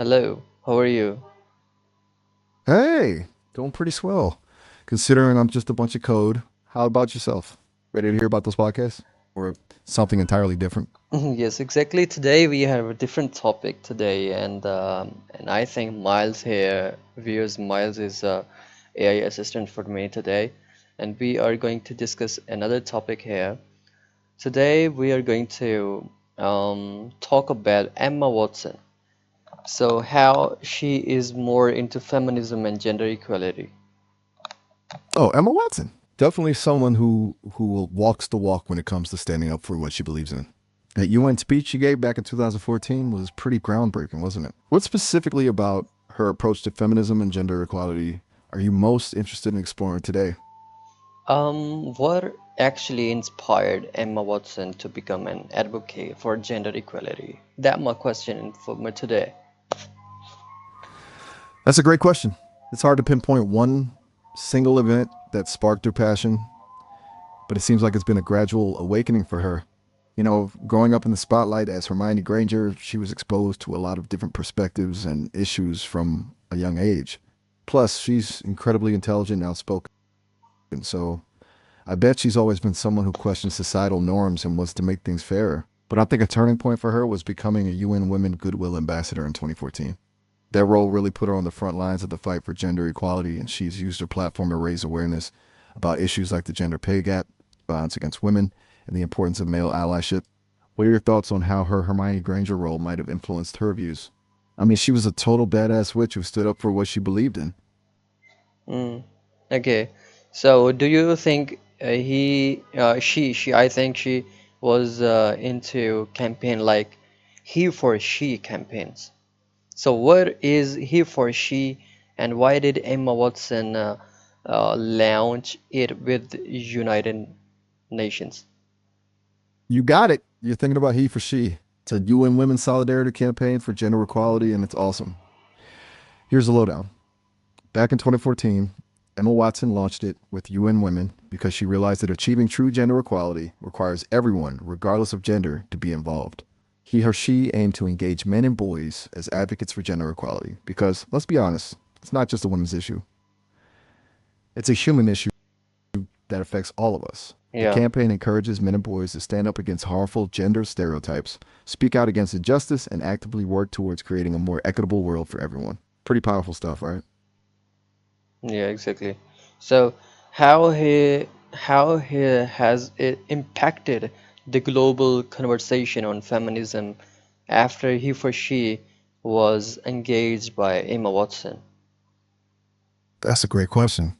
Hello, how are you? Hey, doing pretty swell. Considering I'm just a bunch of code. How about yourself? Ready to hear about those podcasts? Or something entirely different? Yes, exactly. Today we have a different topic today, and I think Miles here, viewers, Miles is AI assistant for me today, and we are going to discuss another topic here. Today we are going to talk about Emma Watson. So how she is more into feminism and gender equality. Oh, Emma Watson. Definitely someone who walks the walk when it comes to standing up for what she believes in. That UN speech she gave back in 2014 was pretty groundbreaking, wasn't it? What specifically about her approach to feminism and gender equality are you most interested in exploring today? What actually inspired Emma Watson to become an advocate for gender equality? That my question for me today. That's a great question. It's hard to pinpoint one single event that sparked her passion, but it seems like it's been a gradual awakening for her. You know, growing up in the spotlight as Hermione Granger, she was exposed to a lot of different perspectives and issues from a young age. Plus, she's incredibly intelligent and outspoken, so I bet she's always been someone who questions societal norms and wants to make things fairer. But I think a turning point for her was becoming a UN Women Goodwill Ambassador in 2014. That role really put her on the front lines of the fight for gender equality, and she's used her platform to raise awareness about issues like the gender pay gap, violence against women, and the importance of male allyship. What are your thoughts on how her Hermione Granger role might have influenced her views? I mean, she was a total badass witch who stood up for what she believed in. Mm. Okay, so do you think I think she was into campaign like he for she campaigns. So what is he for she, and why did Emma Watson launch it with United Nations? You got it. You're thinking about He for She. It's a UN Women's Solidarity campaign for gender equality, and it's awesome. Here's the lowdown. Back in 2014, Emma Watson launched it with UN Women because she realized that achieving true gender equality requires everyone, regardless of gender, to be involved. He or she aimed to engage men and boys as advocates for gender equality because, let's be honest, it's not just a women's issue. It's a human issue that affects all of us. The Yeah. campaign encourages men and boys to stand up against harmful gender stereotypes, speak out against injustice, and actively work towards creating a more equitable world for everyone. Pretty powerful stuff, right? Yeah, exactly. So how he has it impacted the global conversation on feminism after he for she was engaged by Emma Watson? That's a great question.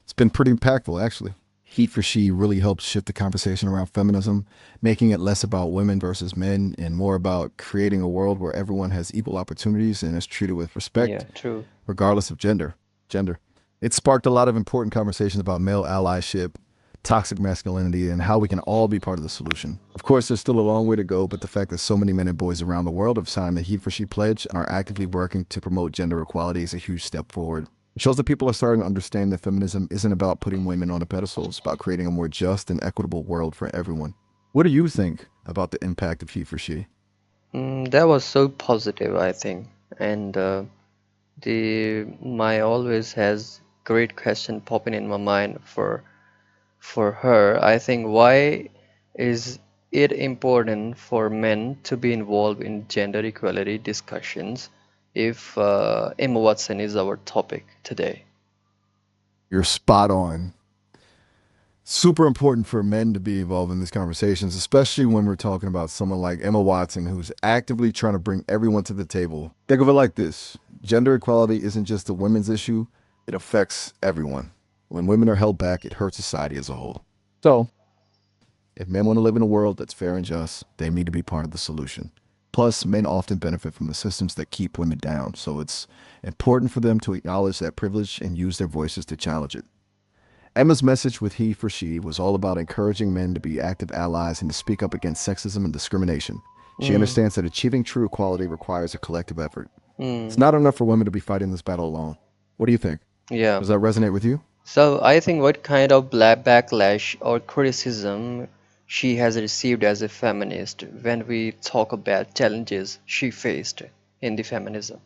It's been pretty impactful, actually. He for She really helped shift the conversation around feminism, making it less about women versus men and more about creating a world where everyone has equal opportunities and is treated with Yeah, respect, true. regardless of gender. Gender. It sparked a lot of important conversations about male allyship, toxic masculinity, and how we can all be part of the solution. Of course, there's still a long way to go, but the fact that so many men and boys around the world have signed the He for She pledge and are actively working to promote gender equality is a huge step forward. It shows that people are starting to understand that feminism isn't about putting women on a pedestal, it's about creating a more just and equitable world for everyone. What do you think about the impact of He for She? That was so positive, I think. And the my always has great question popping in my mind for her. I think why is it important for men to be involved in gender equality discussions if Emma Watson is our topic today? You're spot on. Super important for men to be involved in these conversations, especially when we're talking about someone like Emma Watson, who's actively trying to bring everyone to the table. Think of it like this: gender equality isn't just a women's issue, it affects everyone. When women are held back, it hurts society as a whole. So, if men want to live in a world that's fair and just, they need to be part of the solution. Plus, men often benefit from the systems that keep women down, so it's important for them to acknowledge that privilege and use their voices to challenge it. Emma's message with He for She was all about encouraging men to be active allies and to speak up against sexism and discrimination. She Mm, understands that achieving true equality requires a collective effort. It's mm, not enough for women to be fighting this battle alone. What do you think? yeah. Does that resonate with you? So I think what kind of backlash or criticism she has received as a feminist when we talk about challenges she faced. in the feminism.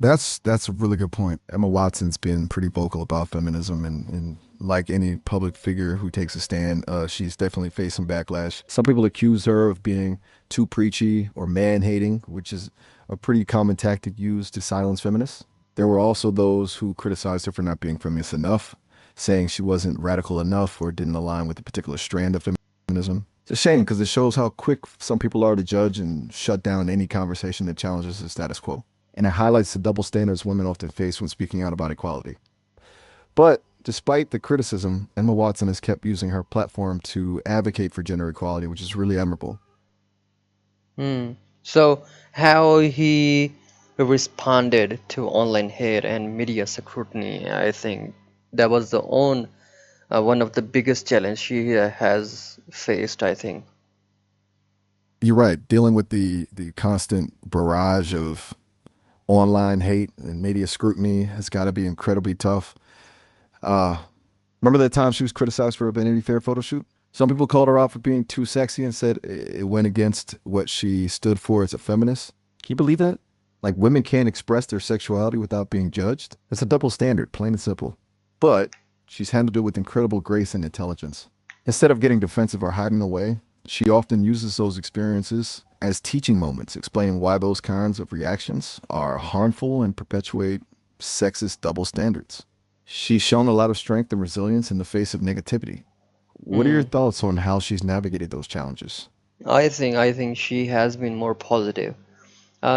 That's a really good point. Emma Watson's been pretty vocal about feminism, and like any public figure who takes a stand, she's definitely faced some backlash. Some people accuse her of being too preachy or man-hating, which is a pretty common tactic used to silence feminists. There were also those who criticized her for not being feminist enough, saying she wasn't radical enough or didn't align with a particular strand of feminism. It's a shame because it shows how quick some people are to judge and shut down any conversation that challenges the status quo. And it highlights the double standards women often face when speaking out about equality. But despite the criticism, Emma Watson has kept using her platform to advocate for gender equality, which is really admirable. Hmm. So, how he responded to online hate and media scrutiny, I think that was the one of the biggest challenge she has faced, I think. You're right, dealing with the constant barrage of online hate and media scrutiny has got to be incredibly tough. Uh, Remember that time she was criticized for a Vanity Fair photo shoot? Some people called her out for being too sexy and said it went against what she stood for as a feminist. Can you believe that? Like women can't express their sexuality without being judged? It's a double standard, plain and simple. But she's handled it with incredible grace and intelligence. Instead of getting defensive or hiding away, she often uses those experiences as teaching moments, explaining why those kinds of reactions are harmful and perpetuate sexist double standards. She's shown a lot of strength and resilience in the face of negativity. What are your Hmm. thoughts on how she's navigated those challenges? I think she has been more positive.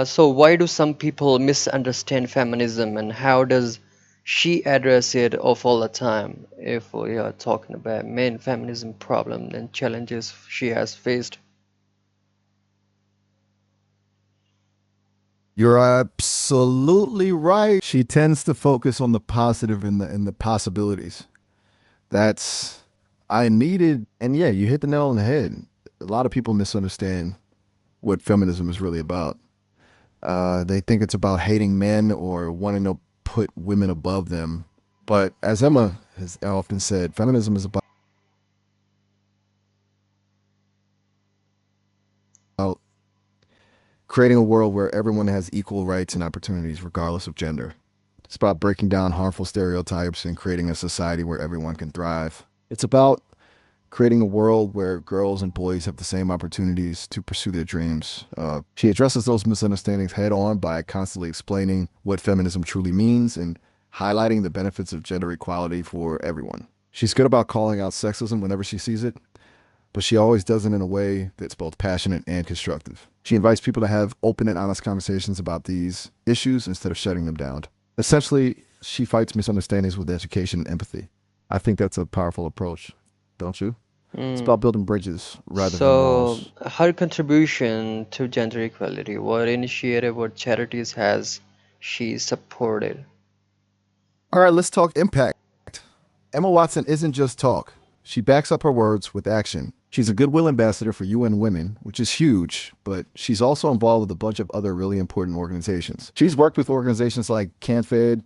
So why do some people misunderstand feminism, and how does she address it of all the time? If we are talking about main feminism problem and challenges she has faced. You're absolutely right. She tends to focus on the positive and the possibilities. That's I needed, and yeah, you hit the nail on the head. A lot of people misunderstand what feminism is really about. They think it's about hating men or wanting to put women above them. But as Emma has often said, feminism is about creating a world where everyone has equal rights and opportunities, regardless of gender. It's about breaking down harmful stereotypes and creating a society where everyone can thrive. It's about creating a world where girls and boys have the same opportunities to pursue their dreams. She addresses those misunderstandings head on by constantly explaining what feminism truly means and highlighting the benefits of gender equality for everyone. She's good about calling out sexism whenever she sees it, but she always does it in a way that's both passionate and constructive. She invites people to have open and honest conversations about these issues instead of shutting them down. Essentially, she fights misunderstandings with education and empathy. I think that's a powerful approach, don't you? It's Mm. about building bridges rather than So walls. her contribution to gender equality, what initiative, what charities has she supported? All right, let's talk impact. Emma Watson isn't just talk. She backs up her words with action. She's a goodwill ambassador for UN Women, which is huge, but she's also involved with a bunch of other really important organizations. She's worked with organizations like CanFed.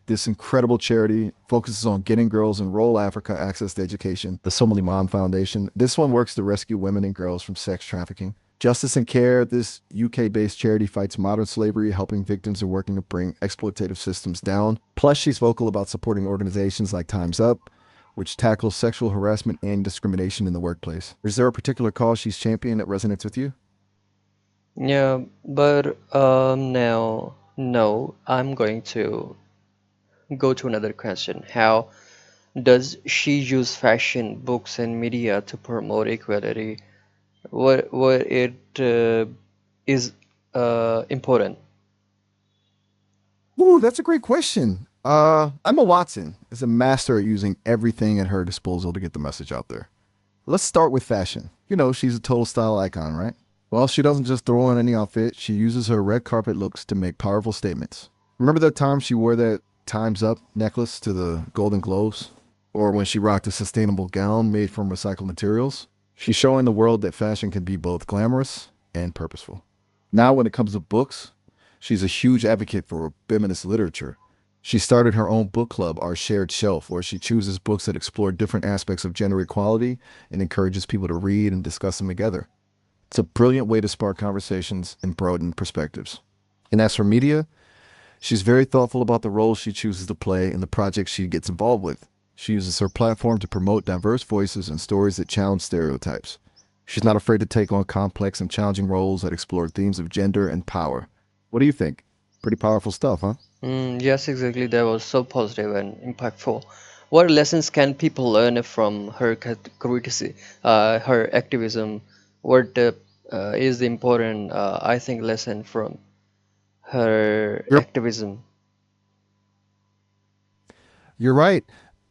This incredible charity focuses on getting girls in rural Africa access to education. The Somali Mom Foundation. This one works to rescue women and girls from sex trafficking. Justice and Care, this UK-based charity fights modern slavery, helping victims and working to bring exploitative systems down. Plus, she's vocal about supporting organizations like Time's Up, which tackles sexual harassment and discrimination in the workplace. Is there a particular cause she's championed that resonates with you? Yeah, but now, no, I'm going to go to another question. How does she use fashion, books, and media to promote equality? What it is important? Ooh, that's a great question. Emma Watson is a master at using everything at her disposal to get the message out there. Let's start with fashion. You know, she's a total style icon, right? Well, she doesn't just throw on any outfit, she uses her red carpet looks to make powerful statements. Remember that time she wore that Time's Up necklace to the Golden Globes? Or when she rocked a sustainable gown made from recycled materials? She's showing the world that fashion can be both glamorous and purposeful. Now, when it comes to books, she's a huge advocate for feminist literature. She started her own book club, Our Shared Shelf, where she chooses books that explore different aspects of gender equality and encourages people to read and discuss them together. It's a brilliant way to spark conversations and broaden perspectives. And as for media, she's very thoughtful about the role she chooses to play in the projects she gets involved with. She uses her platform to promote diverse voices and stories that challenge stereotypes. She's not afraid to take on complex and challenging roles that explore themes of gender and power. What do you think? Pretty powerful stuff, huh? Yes, exactly. That was so positive and impactful. What lessons can people learn from her courtesy, her activism? What is the important, I think, lesson from her You're, activism? you're right.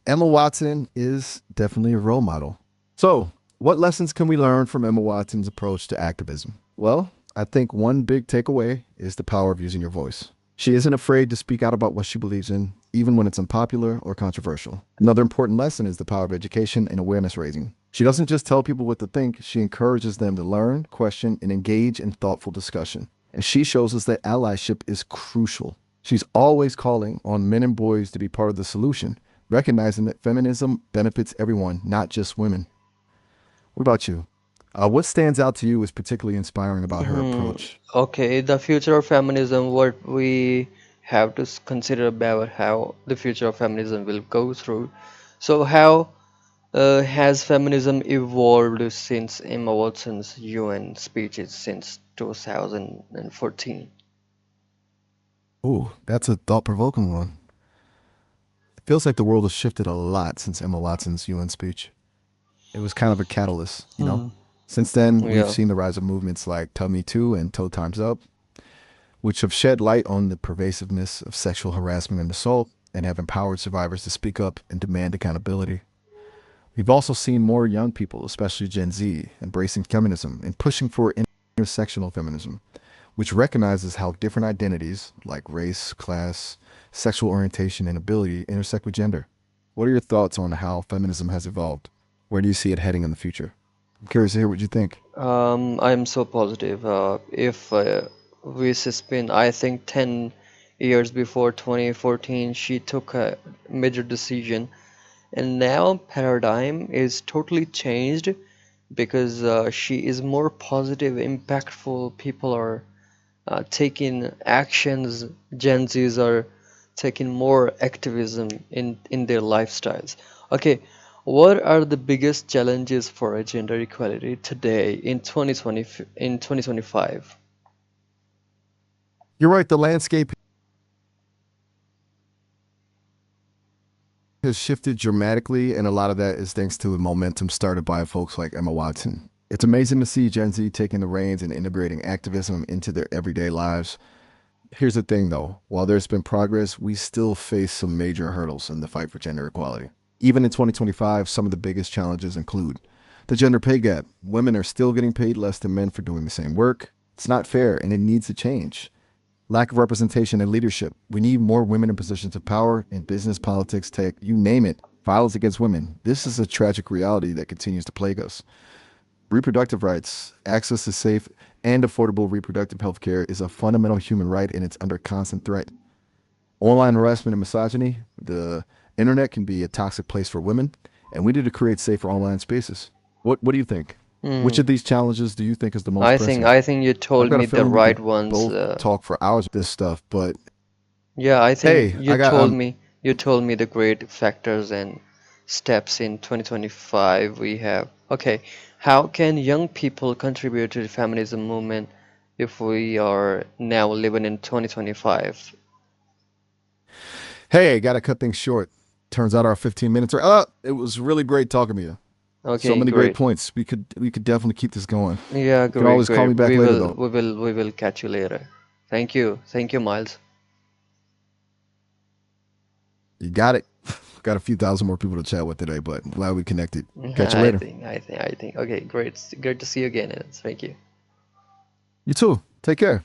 Emma Watson is definitely a role model. So, what lessons can we learn from Emma Watson's approach to activism? Well, I think one big takeaway is the power of using your voice. She isn't afraid to speak out about what she believes in, even when it's unpopular or controversial. Another important lesson is the power of education and awareness raising. She doesn't just tell people what to think, she encourages them to learn, question, and engage in thoughtful discussion. And she shows us that allyship is crucial. She's always calling on men and boys to be part of the solution, recognizing that feminism benefits everyone, not just women. What about you? What stands out to you as particularly inspiring about her Hmm. approach? Okay, the future of feminism, what we have to consider about how the future of feminism will go through. So, how has feminism evolved since Emma Watson's UN speeches since 2014? Ooh, that's a thought provoking one. It feels like the world has shifted a lot since Emma Watson's UN speech. It was kind of a catalyst, you know? Hmm. Since then, we've Yeah. seen the rise of movements like Tell Me Too and Toe Time's Up, which have shed light on the pervasiveness of sexual harassment and assault and have empowered survivors to speak up and demand accountability. We've also seen more young people, especially Gen Z, embracing feminism and pushing for intersectional feminism, which recognizes how different identities like race, class, sexual orientation, and ability intersect with gender. What are your thoughts on how feminism has evolved? Where do you see it heading in the future? I'm curious to hear what you think. I'm so positive. If we spin, I think 10 years before 2014, she took a major decision, and now paradigm is totally changed because she is more positive, impactful. People are taking actions. Gen Zs are taking more activism in their lifestyles. Okay, what are the biggest challenges for gender equality today in 2020 in 2025? You're right, the landscape has shifted dramatically, and a lot of that is thanks to the momentum started by folks like Emma Watson. It's amazing to see Gen Z taking the reins and integrating activism into their everyday lives. Here's the thing though, while there's been progress, we still face some major hurdles in the fight for gender equality. Even in 2025, some of the biggest challenges include the gender pay gap. Women are still getting paid less than men for doing the same work. It's not fair and it needs to change. Lack of representation in leadership. We need more women in positions of power in business, politics, tech, you name it. Violence against women. This is a tragic reality that continues to plague us. Reproductive rights, access to safe and affordable reproductive health care is a fundamental human right and it's under constant threat. Online harassment and misogyny, the internet can be a toxic place for women, and we need to create safer online spaces. What do you think? Which Hmm. of these challenges do you think is the most I think pressing? I think you I've told got me a the feeling we right could ones. both talk for hours about this stuff, but Yeah, I think hey, I got you told me the great factors and steps in 2025 we have. Okay, how can young people contribute to the feminism movement if we are now living in 2025? hey, I got to cut things short. Turns out our 15 minutes are up. It was really great talking to you. So Okay, many great great. points. We could definitely keep this going. Yeah, You can great, always call great. me back later though. We will catch you later. Thank you. Thank you, Miles. You got it. Got a few thousand more people to chat with today, but glad we connected. Catch you I later. think, I think. Okay, great. Great to see you again. Thank you. You too. Take care.